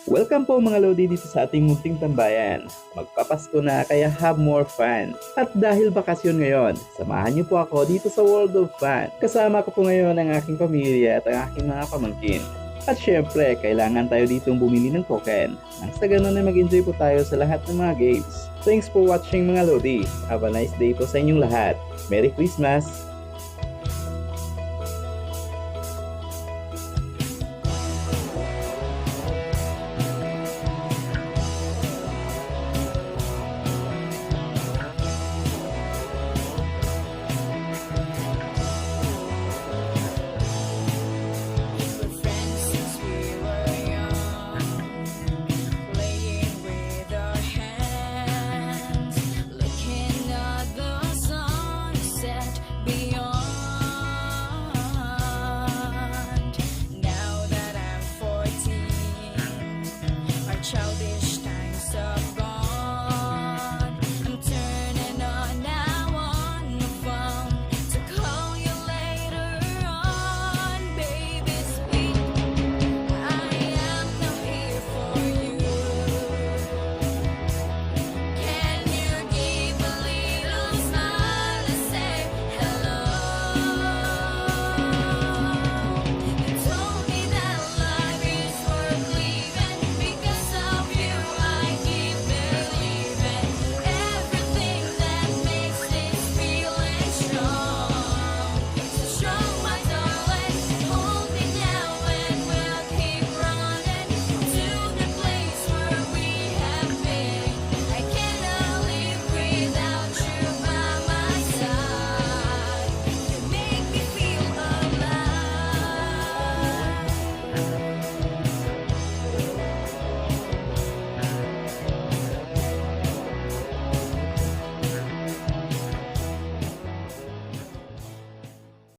Welcome po mga Lodi dito sa ating munting tambayan. Magpapasko na kaya have more fun. At dahil bakasyon ngayon, samahan niyo po ako dito sa World of Fun. Kasama ko po ngayon ang aking pamilya at ang aking mga pamangkin. At syempre, kailangan tayo ditong bumili ng token. Nang sa ganun ay mag-enjoy po tayo sa lahat ng mga games. Thanks for watching mga Lodi. Have a nice day po sa inyong lahat. Merry Christmas! We're friends since we were young, playing with our hands, looking at the sunset beyond.